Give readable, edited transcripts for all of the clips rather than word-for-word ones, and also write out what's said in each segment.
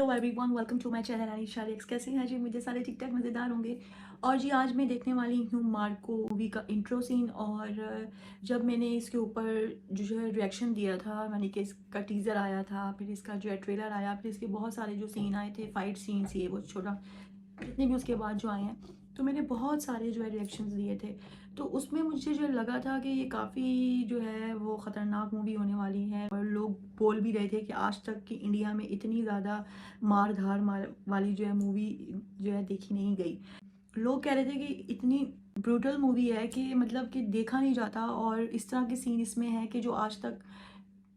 Hello everyone, welcome to my channel Anisha reacts. कैसे हैं जी? मुझे सारे ठीक ठाक मज़ेदार होंगे। और जी आज मैं देखने वाली हूँ मार्को मूवी का इंट्रो सीन। और जब मैंने इसके ऊपर जो है रिएक्शन दिया था, यानी कि इसका टीज़र आया था, फिर इसका जो है ट्रेलर आया, फिर इसके बहुत सारे जो सीन आए थे, फाइट सीन्स, ये वो छोटा जितने भी उसके बाद जो आए हैं, तो मैंने बहुत सारे जो है रिएक्शंस दिए थे। तो उसमें मुझे जो लगा था कि ये काफ़ी जो है वो ख़तरनाक मूवी होने वाली है। और लोग बोल भी रहे थे कि आज तक कि इंडिया में इतनी ज़्यादा मार धार वाली जो है मूवी जो है देखी नहीं गई। लोग कह रहे थे कि इतनी ब्रूटल मूवी है कि मतलब कि देखा नहीं जाता, और इस तरह के सीन इसमें है कि जो आज तक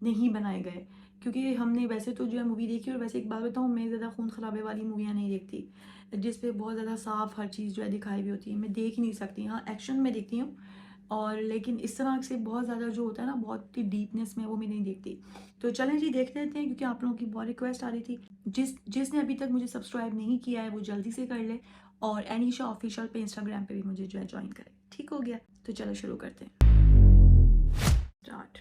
नहीं बनाए गए। क्योंकि हमने वैसे तो जो है मूवी देखी, और वैसे एक बात बताऊँ, मैं ज़्यादा खून खराबे वाली मूवियाँ नहीं देखती जिस पे बहुत ज़्यादा साफ हर चीज़ जो है दिखाई हुई होती है, मैं देख ही नहीं सकती। हाँ, एक्शन में देखती हूँ, और लेकिन इस तरह से बहुत ज़्यादा जो होता है ना, बहुत ही डीपनेस में, वो मैं नहीं देखती। तो चलें जी, देख लेते हैं, क्योंकि आप लोगों की बहुत रिक्वेस्ट आ रही थी। जिसने अभी तक मुझे सब्सक्राइब नहीं किया है वो जल्दी से कर ले, और एनीशा ऑफिशियल पे इंस्टाग्राम पे भी मुझे जो है ज्वाइन करे। ठीक हो गया? तो चलो शुरू करते हैं। स्टार्ट।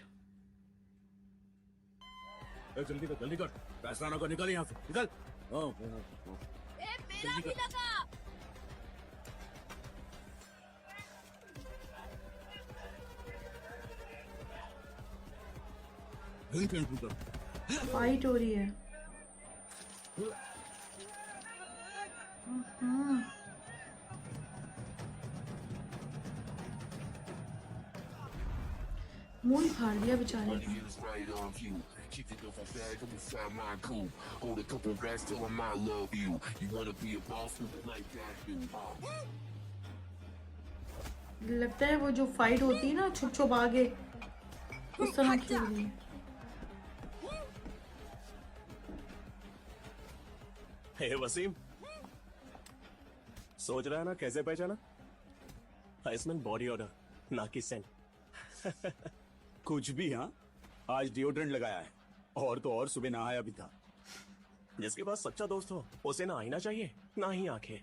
जल्दी कर, जल्दी कर। फैसला ना कर, निकल यहाँ से, निकल। हाँ, मेरा भी लगा। फाइट हो रही है। हम्म। मुंह ही फाड़ दिया बेचारे का। Keep it off a bag, I'm inside my cool. Hold a couple racks till I might love you. You wanna be a boss with a like that, dude. लगता है वो जो फाइट होती है ना छुप छुप आगे, उस तरह की हो रही है। हे वसीम, सोच रहा है ना कैसे पहचाना? आइसमैन बॉडी ऑर्डर, ना कि सेंट। कुछ भी। हाँ, आज डिओड्रेंट लगाया है, और तो और सुबह नहाया भी था। जिसके पास सच्चा दोस्त हो उसे ना आईना चाहिए ना ही आंखें।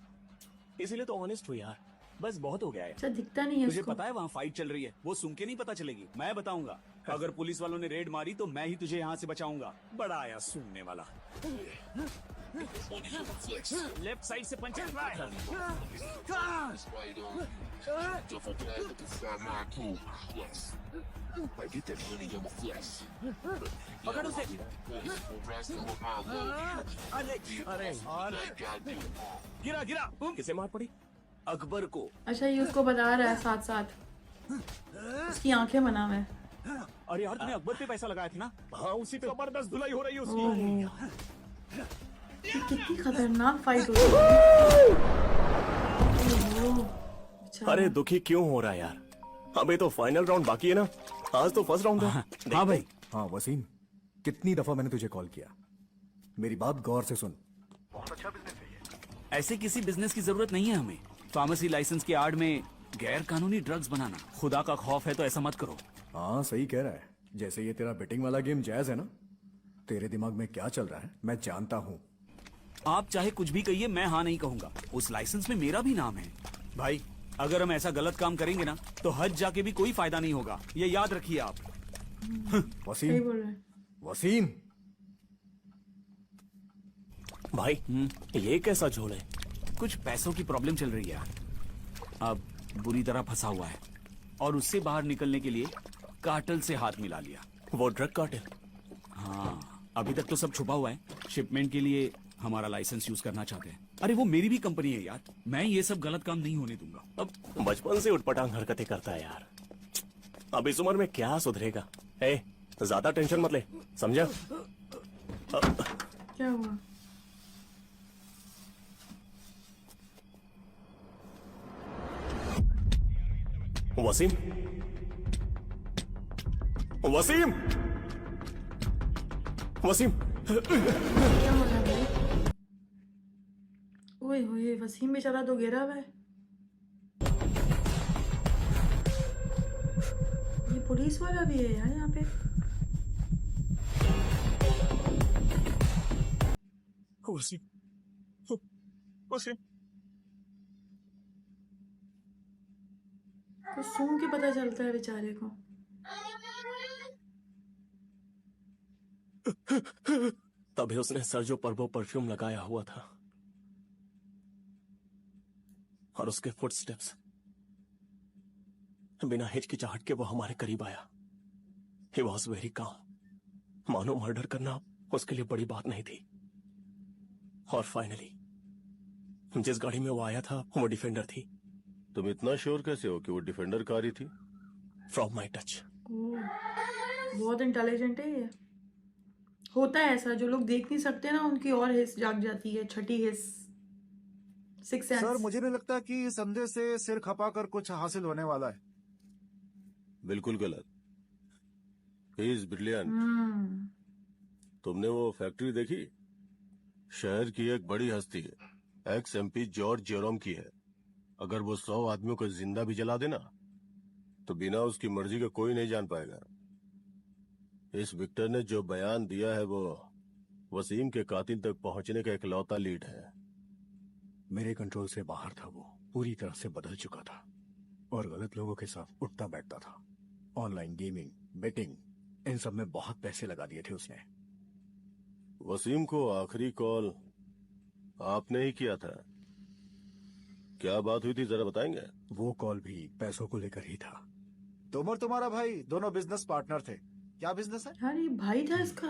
इसीलिए तो ऑनेस्ट हो यार, बस बहुत हो गया है। अच्छा, दिखता नहीं है तुझे उसको। पता है वहाँ फाइट चल रही है, वो सुन के नहीं पता चलेगी, मैं बताऊंगा। अगर पुलिस वालों ने रेड मारी तो मैं ही तुझे यहाँ से बचाऊंगा। बड़ा आया सुनने वाला। लेफ्ट साइड से पंच रहा है। Right on you. Keep it off a bag, I'm inside my cool. Yes. I get that money in my flesh. पकड़ उसे। अरे अरे यार, गिरा गिरा। किसे मार पड़ी? अकबर को। अच्छा, ये उसको बता रहा है साथ साथ, उसकी आंखें बना हुआ है। अरे यार, तूने अकबर पे पैसा लगाया था ना? हाँ, उसी पे जबरदस्त धुलाई हो रही है उसकी। ओहो, ये कितनी खतरनाक फाइट हो रही है। ओहो, बेचारा। अरे दुखी क्यों हो रहा है यार? अबे तो फाइनल राउंड बाकी है ना। आज तो फर्स्ट राउंड है। हाँ भाई। हाँ वसीम, कितनी दफा मैंने तुझे कॉल किया, मेरी बात गौर से सुन। ऐसे किसी बिजनेस की जरूरत नहीं है हमें। फार्मेसी लाइसेंस की आड़ में गैर कानूनी ड्रग्स बनाना, खुदा का खौफ है तो ऐसा मत करो। हाँ सही कह रहा है। जैसे ये तेरा बेटिंग वाला गेम जायज है ना, तेरे दिमाग में क्या चल रहा है मैं जानता हूँ। आप चाहे कुछ भी कहिए, मैं हाँ नहीं कहूंगा। उस लाइसेंस में मेरा भी नाम है भाई। अगर हम ऐसा गलत काम करेंगे ना तो हज जाके भी कोई फायदा नहीं होगा, ये याद रखिए आप। सही वसीम, बोल रहे हैं। वसीम, भाई ये कैसा झोल है? कुछ पैसों की प्रॉब्लम चल रही है, अब बुरी तरह फंसा हुआ है, और उससे बाहर निकलने के लिए कार्टेल से हाथ मिला लिया। वो ड्रग कार्टेल? हाँ, अभी तक तो सब छुपा हुआ है। शिपमेंट के लिए हमारा लाइसेंस यूज करना चाहते हैं। अरे वो मेरी भी कंपनी है यार, मैं ये सब गलत काम नहीं होने दूंगा। अब बचपन से उठपटांग हरकतें करता है यार, अब इस उम्र में क्या सुधरेगा? ए, ज्यादा टेंशन मत ले, समझा? क्या हुआ? वसीम, वसीम, वसीम। क्या हो रहा है भाई? ओए होए, वसीम बेचारा तो गिरा हुआ है। ये पुलिस वाला भी है यार यहाँ पे। वसीम, वसीम। कुछ सूंघ के पता चलता है बेचारे को। अभी उसने सर्जो पर वो परफ्यूम लगाया हुआ था और उसके फुटस्टेप्स, बिना हिचकिचाहट के वो हमारे करीब आया। He was very calm. मानो मर्डर करना उसके लिए बड़ी बात नहीं थी। और फाइनली जिस गाड़ी में वो आया था वो डिफेंडर थी। तुम इतना श्योर कैसे हो कि वो डिफेंडर कार ही थी? From my touch. ओह, बहुत इंटेलिजेंट है ये। होता है ऐसा, जो लोग देख नहीं सकते ना उनकी और हिस जाग जाती है, छठी हिस, सिक्स सर सेंस। मुझे नहीं लगता कि इस अंधे से सिर खपाकर कुछ हासिल होने वाला है। बिल्कुल गलत। He is brilliant. हम्म। तुमने वो फैक्ट्री देखी? शहर की एक बड़ी हस्ती है, एक्स एमपी जॉर्ज जेरोम की है। अगर वो 100 आदमियों को जिंदा भी जला देना तो बिना उसकी मर्जी का कोई नहीं जान पाएगा। इस विक्टर ने जो बयान दिया है वो वसीम के कातिल तक पहुंचने का इकलौता लीड है। मेरे कंट्रोल से बाहर था वो, पूरी तरह से बदल चुका था और गलत लोगों के साथ उठता बैठता था। ऑनलाइन गेमिंग, बेटिंग, इन सब में बहुत पैसे लगा दिए थे उसने। वसीम को आखिरी कॉल आपने ही किया था। क्या बात हुई थी जरा बताएंगे? वो कॉल भी पैसों को लेकर ही था। तुम और तुम्हारा भाई दोनों बिजनेस पार्टनर थे। क्या बिजनेस है? यार ये भाई था इसका।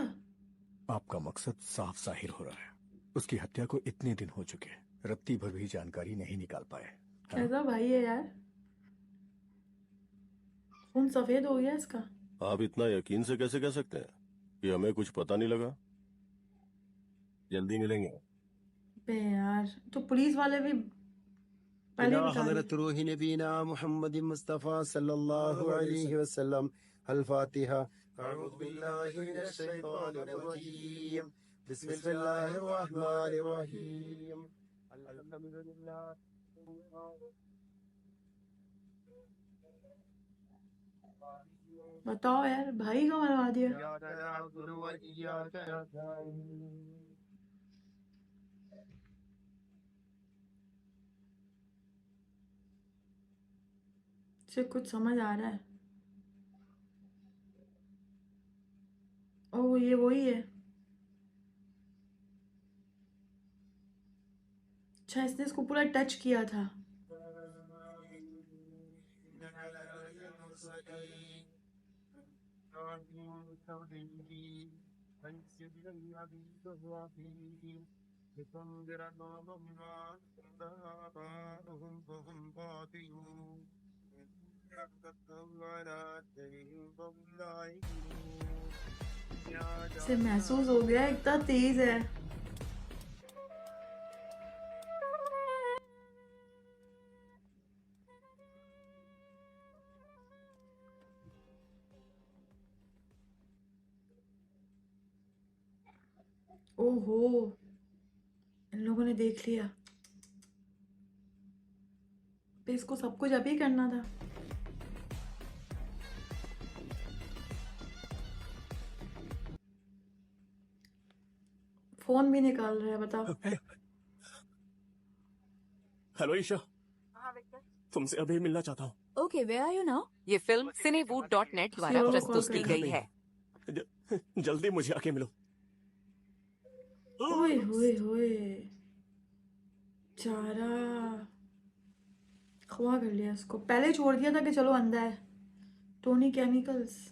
आपका मकसद साफ जाहिर हो रहा है। उसकी हत्या को इतने दिन हो चुके, रत्ती भर भी जानकारी नहीं निकाल पाए। कैसा भाई है यार, खून सफेद हो गया इसका। आप इतना यकीन से कैसे कह सकते हैं कि हमें कुछ पता नहीं लगा? जल्दी मिलेंगे। बे यार, तो पुलिस वाले भी पहले इला बता दिए। हज़रत रूही नबीना मुहम्मद मुस्तफ़ा सल्लल्लाहु अलैहि वसल्लम। अल फातिहा। अऊज़ु बिल्लाहि मिनश शैतानिर रजीम। बिस्मिल्लाहिर रहमानिर रहीम। अल्हम्दुलिल्लाह। बताओ यार, भाई का मरवा दिया। इय्याका नअबुदु व इय्याका नस्तईन। से कुछ समझ आ रहा है। ओह, ये वही है। अच्छा, इसने इसको पूरा टच किया था। इसे महसूस हो गया, इतना तेज है। ओहो, इन लोगों ने देख लिया। पे इसको सब कुछ अभी करना था। फोन भी निकाल रहा है, बताओ। हेलो ईशा, तुमसे अभी मिलना चाहता हूँ। Okay, where are you now? ये फिल्म cinewood.net द्वारा Slow प्रस्तुत call की करना गई है। जल्दी मुझे आके मिलो। ओए होए होए, चारा खवा कर लिया इसको। पहले छोड़ दिया था कि चलो अंधा है। Tony chemicals.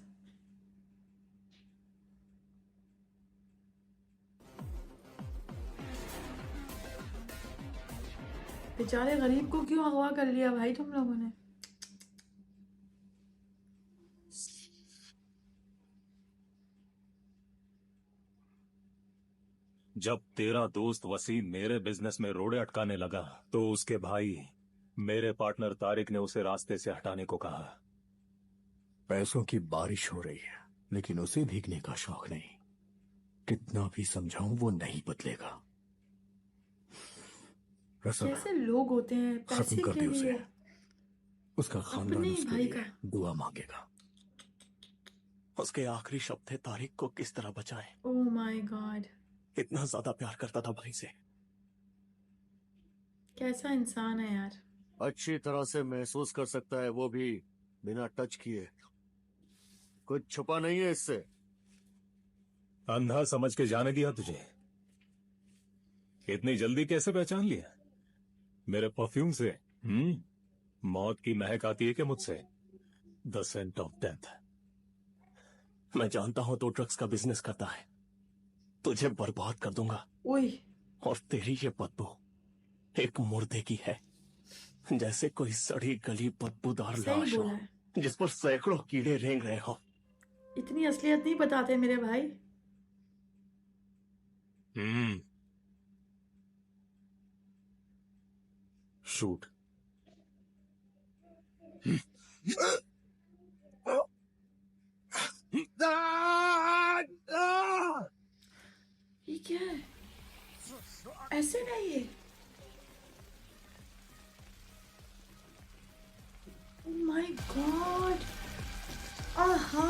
बेचारे गरीब को क्यों अगवा कर लिया भाई तुम लोगों ने? जब तेरा दोस्त वसीम मेरे बिजनेस में रोड़े अटकाने लगा तो उसके भाई मेरे पार्टनर तारिक ने उसे रास्ते से हटाने को कहा। पैसों की बारिश हो रही है लेकिन उसे भीगने का शौक नहीं। कितना भी समझाऊं वो नहीं बदलेगा। रसल, कैसे लोग होते हैं खत्म पैसे कर के दे उसे। लिए। उसका खानदान अपने उसके भाई लिए का। दुआ मांगेगा। उसके आखिरी शब्द थे तारिक को किस तरह बचाएं। ओह माय गॉड, इतना ज्यादा प्यार करता था भाई से। कैसा इंसान है यार। अच्छी तरह से महसूस कर सकता है, वो भी बिना टच किए। कुछ छुपा नहीं है इससे। अंधा समझ के जाने दिया तुझे? इतनी जल्दी कैसे पहचान लिया? मेरे परफ्यूम से मौत की महक आती है कि मुझसे? The scent of death. मैं जानता हूं तो ड्रग्स का बिजनेस करता है। तुझे बर्बाद कर दूंगा। ओए और तेरी ये बदबू एक मुर्दे की है, जैसे कोई सड़ी गली बदबूदार सही लाश हो बोला है। जिस पर सैकड़ों कीड़े रेंग रहे हो। इतनी असलियत नहीं बताते मेरे भाई। शूट। ये क्या है? ऐसे नहीं है। Oh my God! आहा!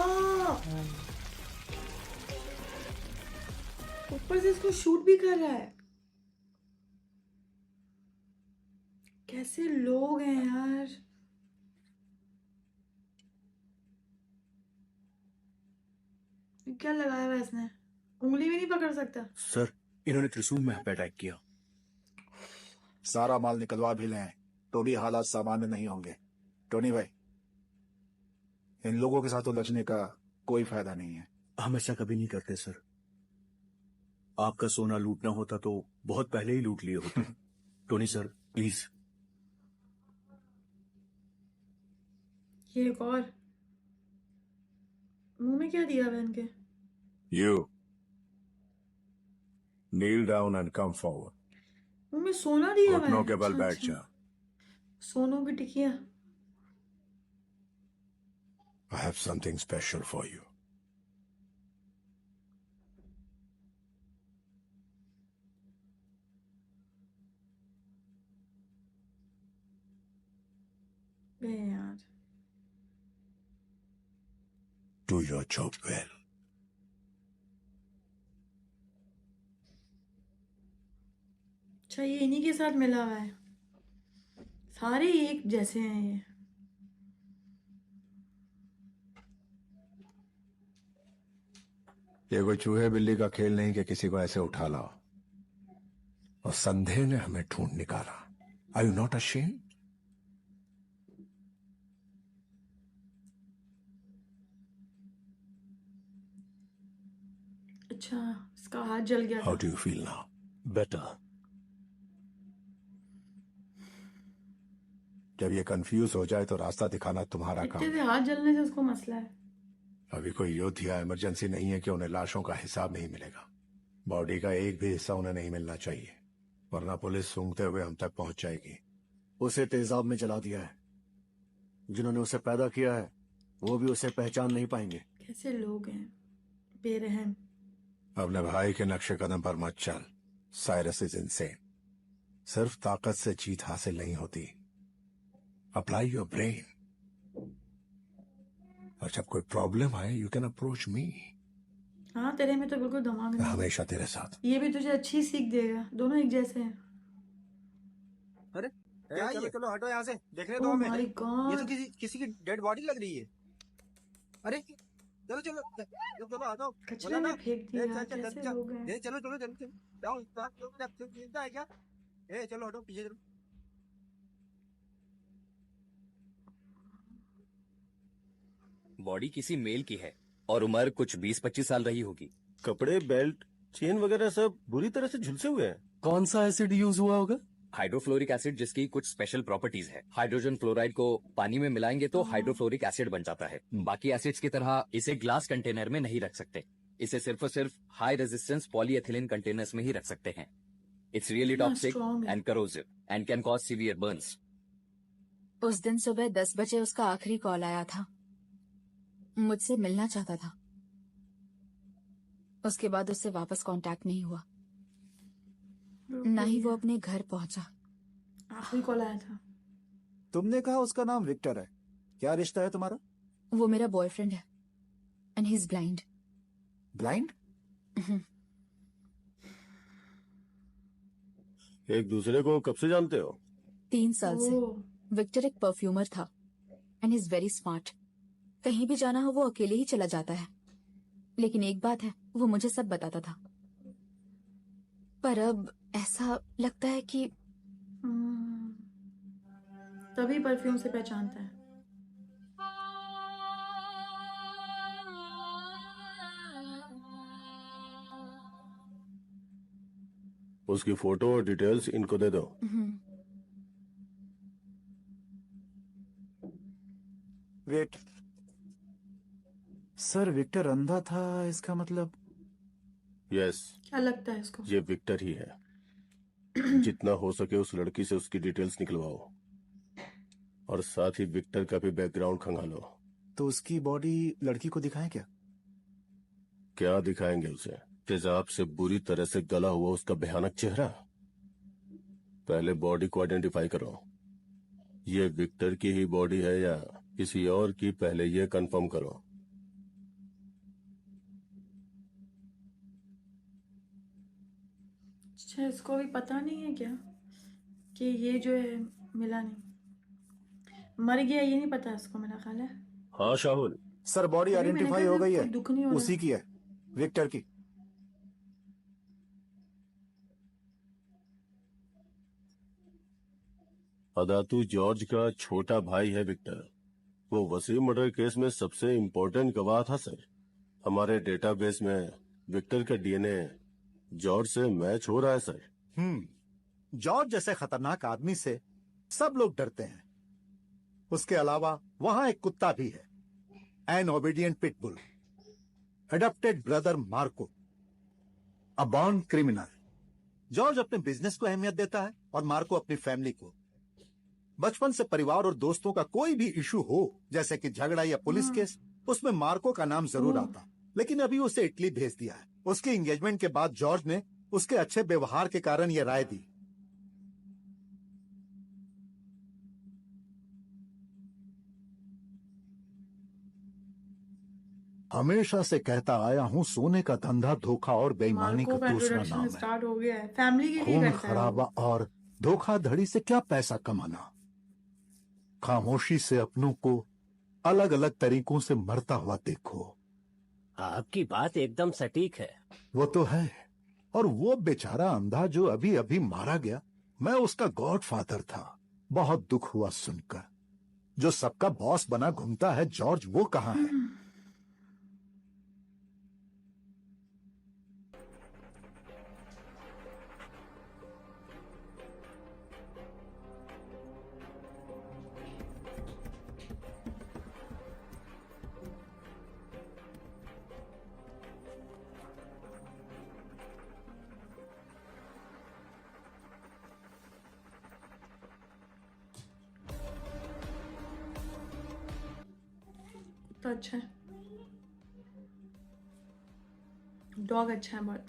ऊपर से इसको शूट भी कर रहा है। कैसे लोग हैं यार। ये क्या लगाया हुआ है इसने? उंगली भी नहीं पकड़ सकता। सर, इन्होंने त्रिशूल में अटैक किया। सारा माल निकलवा भी लें तो भी हालात सामान्य नहीं होंगे। टोनी भाई, इन लोगों के साथ उलझने का कोई फायदा नहीं है। हम ऐसा कभी नहीं करते सर। आपका सोना लूटना होता तो बहुत पहले ही लूट लिए होते। Tony sir, please. ये एक और मुंह में क्या दिया बहन के? You kneel down and come forward. मुंह में सोना दिया हुआ है। घुटनों के बल अच्छा, बैठ अच्छा। जा। सोनों की टिकिया। I have something special for you. बे यार। Do your job well. अच्छा, ये इन्हीं के साथ मिला हुआ है। सारे एक जैसे हैं ये। ये कोई चूहे बिल्ली का खेल नहीं कि किसी को ऐसे उठा लाओ। और संदेह ने हमें ढूंढ निकाला। Are you not ashamed? अच्छा, इसका हाथ जल गया How था। do you feel now? Better. जब ये कंफ्यूज हो जाए तो रास्ता दिखाना तुम्हारा काम इतने से है। हाथ जलने से उसको मसला है। अभी कोई युद्ध या इमरजेंसी नहीं है कि उन्हें लाशों का हिसाब नहीं मिलेगा। बॉडी का एक भी हिस्सा उन्हें नहीं मिलना चाहिए, वरना पुलिस सूंघते हुए हम तक पहुंच जाएगी। उसे तेजाब में जला दिया है। जिन्होंने उसे पैदा किया है वो भी उसे पहचान नहीं पाएंगे। कैसे लोग हैं, बेरहम। अपने भाई के नक्शे कदम पर मत चल। Cyrus is insane. सिर्फ ताकत से जीत हासिल नहीं होती। Apply your brain. और जब कोई प्रॉब्लम आए यू कैन अप्रोच मी। हाँ, तेरे में तो बिल्कुल दिमाग नहीं है। हमेशा तेरे साथ। ये भी तुझे अच्छी सीख देगा। दोनों एक जैसे हैं। अरे क्या ये? चलो हटो यहाँ से, देखने दो Oh हमें। my ये God! तो किसी की डेड बॉडी लग रही है। अरे चलो चलो चलो हटो। कचरे में फेंक दिया। कैसे लोग हैं। चलो चलो चलो चलो जिंदा है क्या? चलो हटो, पीछे चलो। बॉडी किसी मेल की है और उम्र कुछ 20-25 साल रही होगी। कपड़े, बेल्ट, चेन वगैरह सब बुरी तरह से झुलसे हुए हैं। कौन सा एसिड यूज हुआ होगा? हाइड्रोफ्लोरिक एसिड, जिसकी कुछ स्पेशल प्रॉपर्टीज है। हाइड्रोजन फ्लोराइड को पानी में मिलाएंगे तो हाइड्रोफ्लोरिक एसिड बन जाता है। बाकी एसिड्स की तरह इसे ग्लास कंटेनर में नहीं रख सकते। इसे सिर्फ और सिर्फ हाई रेजिस्टेंस पॉलीएथिलीन कंटेनर्स में ही रख सकते हैं। इट्स रियली इतना टॉक्सिक strong है। And corrosive and can cause severe Burns. उस दिन सुबह 10 बजे उसका आखिरी कॉल आया था। मुझसे मिलना चाहता था। उसके बाद उससे वापस कांटेक्ट नहीं हुआ, ना ही वो अपने घर पहुंचा। आखिरी कॉल आया था। तुमने कहा उसका नाम विक्टर है। क्या रिश्ता है तुम्हारा? वो मेरा बॉयफ्रेंड है and he is blind. Blind? एक दूसरे को कब से जानते हो? 3 साल से। ओह, विक्टर एक परफ्यूमर था एंड इज वेरी स्मार्ट। कहीं भी जाना हो वो अकेले ही चला जाता है। लेकिन एक बात है, वो मुझे सब बताता था, पर अब ऐसा लगता है कि तभी परफ्यूम से पहचानता है। उसकी फोटो और डिटेल्स इनको दे दो। वेट सर, विक्टर अंधा था, इसका मतलब? यस, क्या लगता है इसको? ये विक्टर ही है। जितना हो सके उस लड़की से उसकी डिटेल्स निकलवाओ और साथ ही विक्टर का भी बैकग्राउंड खंगालो। तो उसकी बॉडी लड़की को दिखाएं क्या? क्या दिखाएंगे उसे? तेजाब से बुरी तरह से गला हुआ उसका भयानक चेहरा। पहले बॉडी को आइडेंटिफाई करो। ये विक्टर की ही बॉडी है या किसी और की, पहले ये कंफर्म करो। अच्छा, इसको भी पता नहीं है क्या कि ये जो है मिला नहीं, मर गया, ये नहीं पता इसको, मेरा ख्याल है। हाँ शाहुल। सर, बॉडी तभी मैंने आइडेंटिफाई कहा हो गई कोई है, दुख नहीं हो रहा। उसी की है, विक्टर की। अदातू जॉर्ज का छोटा भाई है विक्टर। वो वसीम मर्डर केस में सबसे इम्पोर्टेंट गवाह था सर। हमारे डेटाबेस में विक्टर का डीएनए जॉर्ज से मैच हो रहा है सर। जॉर्ज जैसे खतरनाक आदमी से सब लोग डरते हैं। उसके अलावा वहां एक कुत्ता भी है, N obedient pitbull, adopted brother Marco, a born criminal. George अपने बिजनेस को अहमियत देता है और मार्को अपनी फैमिली को। बचपन से परिवार और दोस्तों का कोई भी इशू हो, जैसे कि झगड़ा या पुलिस केस, उसमें मार्को का नाम जरूर आता। लेकिन अभी उसे इटली भेज दिया है। उसके एंगेजमेंट के बाद जॉर्ज ने उसके अच्छे व्यवहार के कारण यह राय दी। हमेशा से कहता आया हूं, सोने का धंधा धोखा और बेईमानी का दूसरा इंट्रोडक्शन नाम है। स्टार्ट हो गया है, फैमिली के लिए खून करता है खराबा और धोखाधड़ी से क्या पैसा कमाना। खामोशी से अपनों को अलग अलग तरीकों से मरता हुआ देखो। आपकी बात एकदम सटीक है। वो तो है। और वो बेचारा अंधा जो अभी अभी मारा गया, मैं उसका गॉडफादर था। बहुत दुख हुआ सुनकर। जो सबका बॉस बना घूमता है, जॉर्ज, वो कहाँ है? तो अच्छा है, डॉग अच्छा है बहुत।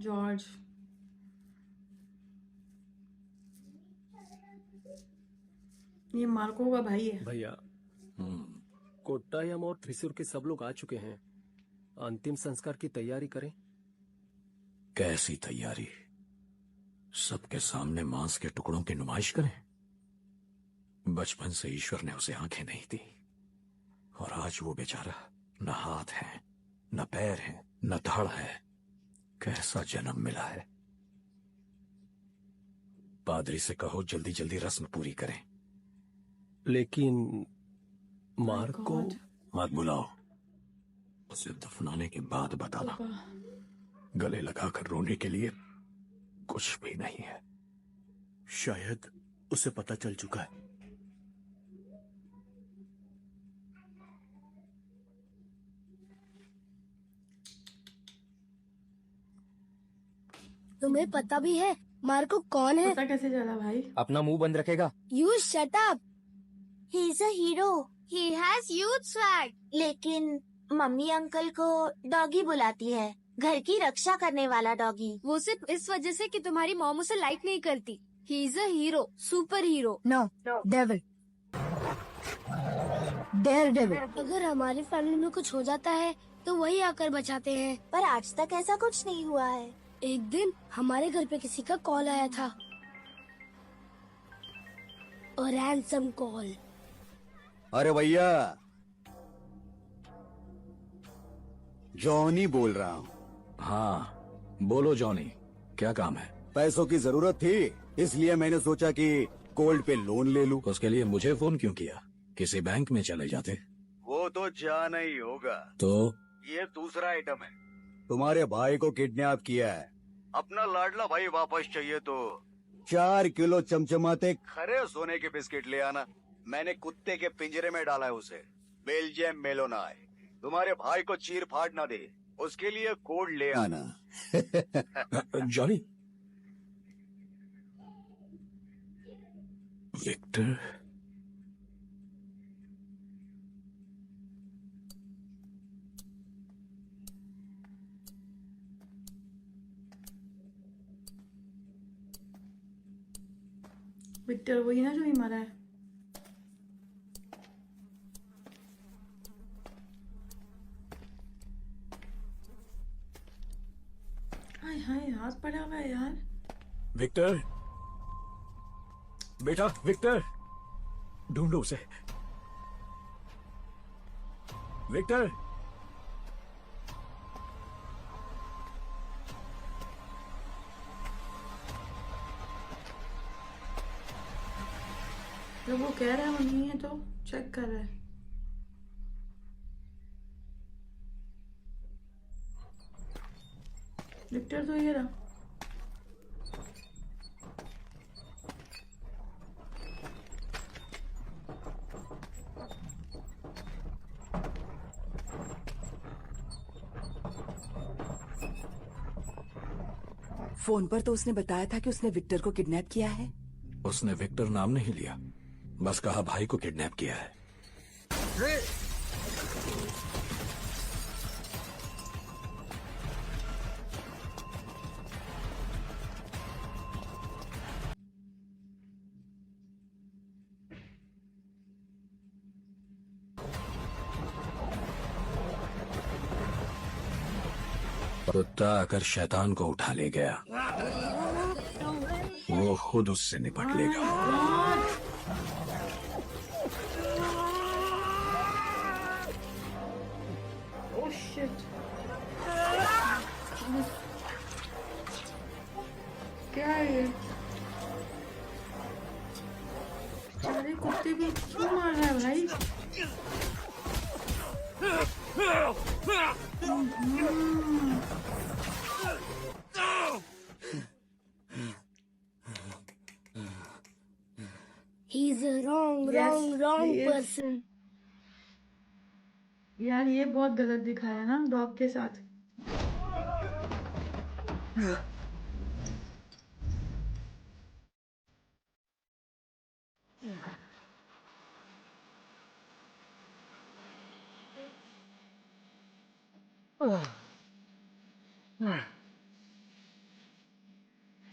जॉर्ज ये मार्को का भाई है। भैया, कोट्टायम और थ्रिसुर के सब लोग आ चुके हैं। अंतिम संस्कार की तैयारी करें। कैसी तैयारी? सबके सामने मांस के टुकड़ों की नुमाइश करें? बचपन से ईश्वर ने उसे आंखें नहीं दी और आज वो बेचारा न हाथ है, न पैर है, न धड़ है। कैसा जन्म मिला है। पादरी से कहो जल्दी जल्दी रस्म पूरी करें। लेकिन मार्को मत बुलाओ, उसे दफनाने के बाद बताना। गले लगाकर रोने के लिए कुछ भी नहीं है। शायद उसे पता चल चुका है। तुम्हें पता भी है मार्को कौन है? पता कैसे चला भाई? अपना मुंह बंद रखेगा। You shut up. He is a hero. He has huge swag. लेकिन मम्मी अंकल को डॉगी बुलाती है, घर की रक्षा करने वाला डॉगी। वो सिर्फ इस वजह से कि तुम्हारी मॉम उसे लाइक नहीं करती। He is a hero, superhero. No, devil, daredevil. अगर हमारी फैमिली में कुछ हो जाता है तो वही आकर बचाते हैं। पर आज तक ऐसा कुछ नहीं हुआ है। एक दिन हमारे घर पे किसी का कॉल आया था, और रैंसम कॉल। अरे भैया, जॉनी बोल रहा हूँ। हाँ बोलो जॉनी, क्या काम है? पैसों की जरूरत थी, इसलिए मैंने सोचा कि गोल्ड पे लोन ले लूं। उसके लिए मुझे फोन क्यों किया? किसी बैंक में चले जाते। वो तो जाना ही होगा। तो ये दूसरा आइटम है। तुम्हारे भाई को किडनैप किया है। अपना लाडला भाई वापस चाहिए तो 4 किलो चमचमाते खरे सोने के बिस्किट ले आना। मैंने कुत्ते के पिंजरे में डाला है उसे। बेल्जियम मेलोनाय। तुम्हारे भाई को चीर फाड़ ना दे, उसके लिए कोड ले आना। जॉनी, विक्टर, विक्टर वही ना जो ही मारा है। हाय हाय, हाथ पड़ा हुआ है यार। विक्टर, बेटा विक्टर, ढूंढो उसे। विक्टर, जब वो कह रहा है वो नहीं है तो चेक कर रहा है। विक्टर तो ये रहा। फोन पर तो उसने बताया था कि उसने विक्टर को किडनैप किया है। उसने विक्टर नाम नहीं लिया, बस कहा भाई को किडनैप किया है। कुत्ता आकर शैतान को उठा ले गया, वो खुद उससे निपट लेगा। Oh shit. क्या है ये? अरे कुत्ते को क्यों मार रहा है भाई? He's a wrong person. यार ये बहुत गलत दिखाया ना डॉग के साथ।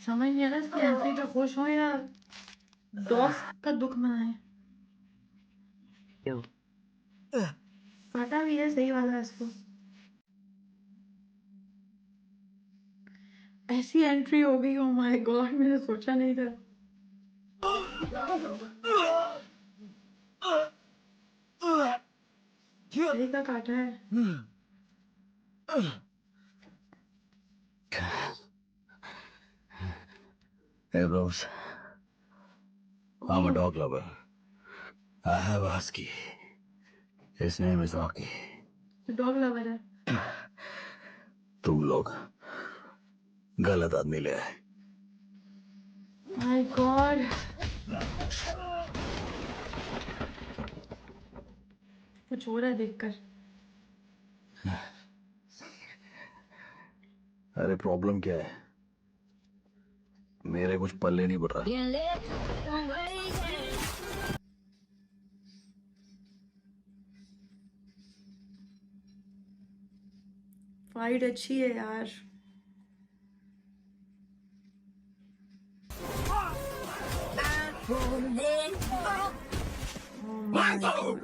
समझ नहीं आ रहा इसकी एंट्री पे खुश हो या डॉग का दुख मनाए। पता भी है सही वाला है इसको। ऐसी एंट्री हो गई, ओ माय गॉड, मैंने सोचा नहीं था। सही का काटा है। Hey bros, I'm a dog lover. I have a husky. His name is Rocky. Dog lover है। तुम लोग गलत आदमी ले आए। माय गॉड, कुछ हो रहा है देखकर। अरे प्रॉब्लम क्या है? मेरे कुछ पल्ले नहीं पड़ रहा। फाइट अच्छी है यार। Oh my God.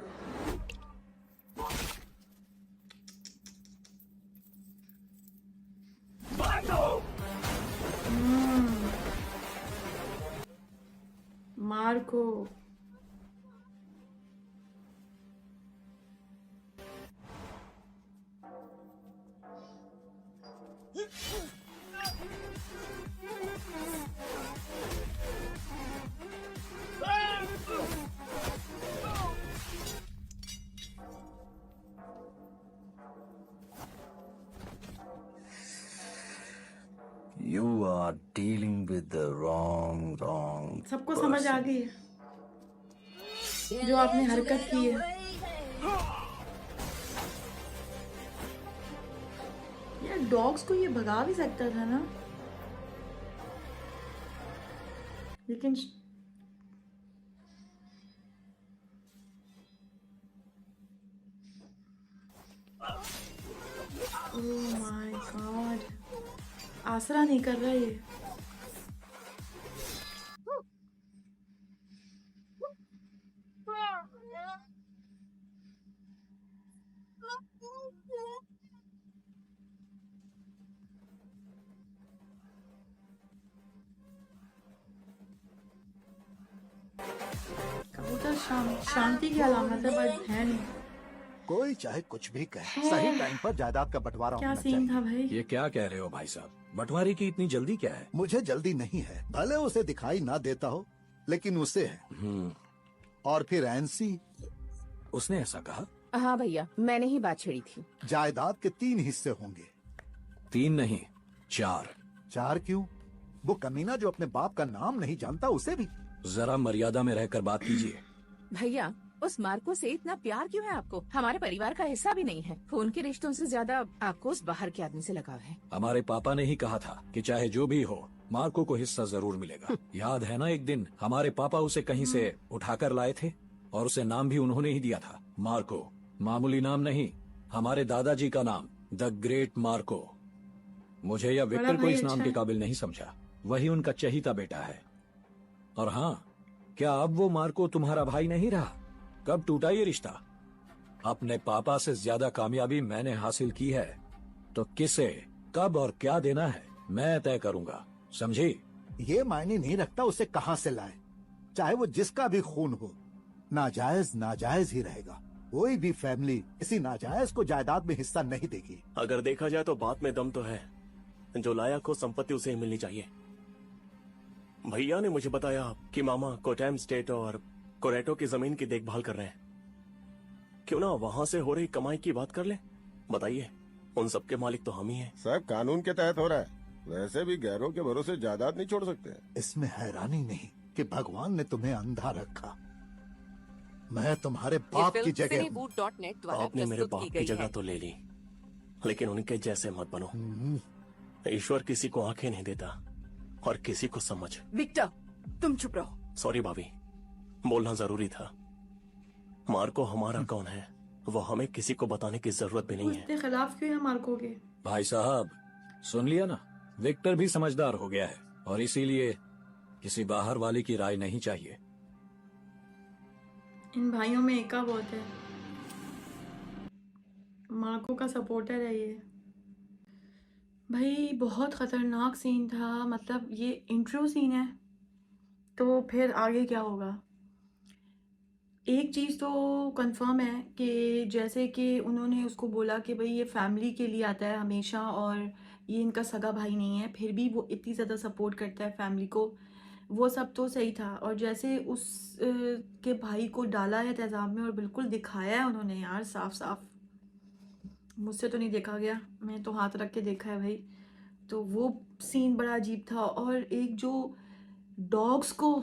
Marco, You are dealing with the wrong सबको समझ आ गई है जो आपने हरकत की है। यार डॉग्स को ये भगा भी सकता था ना, लेकिन ओह माय गॉड, आसरा नहीं कर रहा ये। कबूतर शांति की अलामत है, बट है नहीं। कोई चाहे कुछ भी कहे, है। सही टाइम पर जायदाद का बंटवारा क्या होना सीन चाहिए। था भाई? ये क्या कह रहे हो भाई साहब? बंटवारे की इतनी जल्दी क्या है? मुझे जल्दी नहीं है, भले उसे दिखाई ना देता हो, लेकिन उसे है। और फिर एनसी, उसने ऐसा कहा? हाँ भैया, मैंने ही बात छेड़ी थी। जायदाद के 3 हिस्से होंगे। 3 नहीं, 4। 4 क्यों? वो कमीना जो अपने बाप का नाम नहीं जानता, उसे भी। जरा मर्यादा में रहकर बात कीजिए। भैया, उस मार्को से इतना प्यार क्यों है आपको? हमारे परिवार का हिस्सा भी नहीं है। खून के रिश्तों से ज्यादा आपको उस बाहर के आदमी से लगाव है। हमारे पापा ने ही कहा था कि चाहे जो भी हो, मार्को को हिस्सा जरूर मिलेगा। याद है ना, एक दिन हमारे पापा उसे कहीं से उठाकर लाए थे और उसे नाम भी उन्होंने ही दिया था, मार्को। मामूली नाम नहीं, हमारे दादाजी का नाम, द ग्रेट मार्को। मुझे या विक्टर को इस नाम के काबिल नहीं समझा। वही उनका चहीता बेटा है। और हाँ, क्या अब वो मार्को तुम्हारा भाई नहीं रहा? कब टूटा ये रिश्ता? अपने पापा से ज्यादा कामयाबी मैंने हासिल की है, तो किसे, कब और क्या देना है मैं तय करूंगा, समझी? ये मायने नहीं रखता उसे कहाँ से लाए, चाहे वो जिसका भी खून हो, नाजायज नाजायज ही रहेगा। कोई भी फैमिली किसी नाजायज को जायदाद में हिस्सा नहीं देगी। अगर देखा जाए तो बात में दम तो है, जो लायक हो संपत्ति उसे ही मिलनी चाहिए। भैया ने मुझे बताया कि मामा कोटैम स्टेट और कोरेटो की जमीन की देखभाल कर रहे हैं। क्यों ना वहां से हो रही कमाई की बात कर ले? बताइए, उन सब के मालिक तो हम ही हैं। सब कानून के तहत हो रहा है, वैसे भी गैरों के भरोसे जायदाद नहीं छोड़ सकते। इसमें हैरानी नहीं कि भगवान ने तुम्हें अंधा रखा। मैं तुम्हारे बाप की जगह हूँ। cineboot.net द्वारा आपने मेरे प्रस्तुत बाप की की गई जगह है। तो ले ली, लेकिन उनके जैसे मत बनो। ईश्वर किसी को आंखें नहीं देता और किसी को समझ। विक्टर, तुम चुप रहो। सॉरी भाभी, बोलना जरूरी था। मार्को हमारा कौन है वो हमें किसी को बताने की जरूरत भी नहीं है। उसके खिलाफ क्यों है मार्को के? भाई साहब, सुन लिया ना, विक्टर भी समझदार हो गया है और इसीलिए किसी बाहर वाले की राय नहीं चाहिए। इन भाइयों में एका बहुत है। मार्को का सपोर्टर है ये। भाई बहुत खतरनाक सीन था। मतलब ये इंट्रो सीन है, तो फिर आगे क्या होगा? एक चीज़ तो कंफर्म है कि जैसे कि उन्होंने उसको बोला कि भाई ये फैमिली के लिए आता है हमेशा और ये इनका सगा भाई नहीं है, फिर भी वो इतनी ज़्यादा सपोर्ट करता है फैमिली को, वो सब तो सही था। और जैसे उस के भाई को डाला है तेज़ाब में और बिल्कुल दिखाया है उन्होंने यार, साफ साफ। मुझसे तो नहीं देखा गया, मैं तो हाथ रख के देखा है भाई। तो वो सीन बड़ा अजीब था। और एक जो डॉग्स को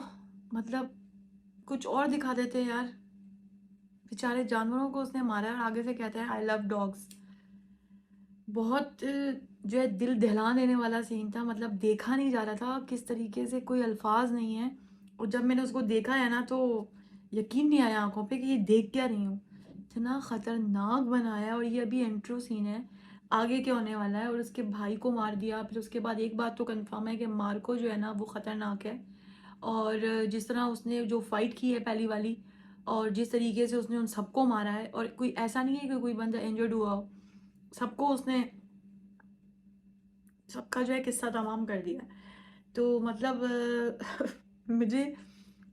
मतलब कुछ और दिखा देते हैं यार, बेचारे जानवरों को उसने मारा है और आगे से कहता है आई लव डॉग्स। बहुत जो है दिल दहला देने वाला सीन था। मतलब देखा नहीं जा रहा था किस तरीके से, कोई अल्फाज नहीं है। और जब मैंने उसको देखा है ना, तो यकीन नहीं आया आंखों पे कि ये देख क्या रही हूँ। इतना ख़तरनाक बनाया है। और ये अभी इंट्रो सीन है, आगे क्या होने वाला है। और उसके भाई को मार दिया। फिर उसके बाद एक बात तो कंफर्म है कि मार्को जो है ना वो ख़तरनाक है। और जिस तरह उसने जो फ़ाइट की है पहली वाली, और जिस तरीके से उसने उन सबको मारा है, और कोई ऐसा नहीं है कि कोई बंदा इंजर्ड हुआ हो, सबको उसने, सबका जो है किस्सा तमाम कर दिया। तो मतलब मुझे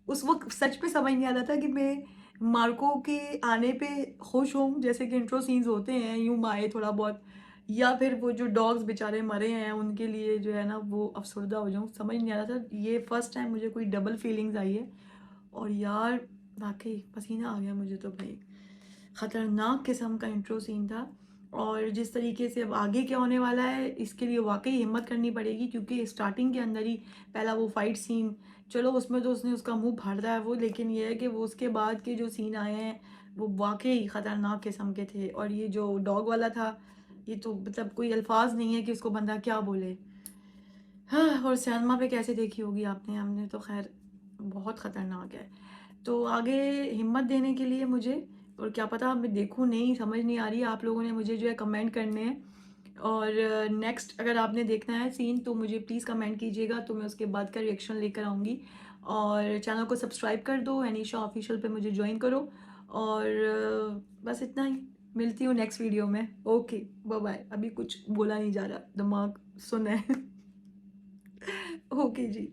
उस वक्त सच पे समझ नहीं आ रहा था कि मैं मार्को के आने पे खुश हूँ, जैसे कि इंट्रो सीन्स होते हैं यूँ आए थोड़ा बहुत, या फिर वो जो डॉग्स बेचारे मरे हैं उनके लिए जो है ना वो अफसरदा हो जाऊँ, समझ नहीं आ रहा था। ये फर्स्ट टाइम मुझे कोई डबल फीलिंग्स आई है। और यार वाकई पसीना आ गया मुझे तो भाई, ख़तरनाक किस्म का इंट्रो सीन था। और जिस तरीके से अब आगे क्या होने वाला है इसके लिए वाकई हिम्मत करनी पड़ेगी, क्योंकि स्टार्टिंग के अंदर ही पहला वो फाइट सीन, चलो उसमें तो उसने उसका मुंह फाड़ रहा है वो, लेकिन ये है कि वो उसके बाद के जो सीन आए हैं वो वाकई ख़तरनाक किस्म के थे। और ये जो डॉग वाला था ये तो मतलब कोई अल्फाज नहीं है कि उसको बंदा क्या बोले। हाँ, और सिनेमा पे कैसे देखी होगी आपने, हमने तो खैर बहुत ख़तरनाक है। तो आगे हिम्मत देने के लिए मुझे, और क्या पता मैं देखूँ नहीं, समझ नहीं आ रही, आप लोगों ने मुझे जो है कमेंट करने हैं। और नेक्स्ट अगर आपने देखना है सीन तो मुझे प्लीज़ कमेंट कीजिएगा, तो मैं उसके बाद का रिएक्शन लेकर आऊँगी। और चैनल को सब्सक्राइब कर दो, अनीशा ऑफिशियल पे मुझे ज्वाइन करो। और बस इतना ही, मिलती हूँ नेक्स्ट वीडियो में। Okay bye bye. अभी कुछ बोला नहीं जा रहा, दिमाग सुन है। ओके जी।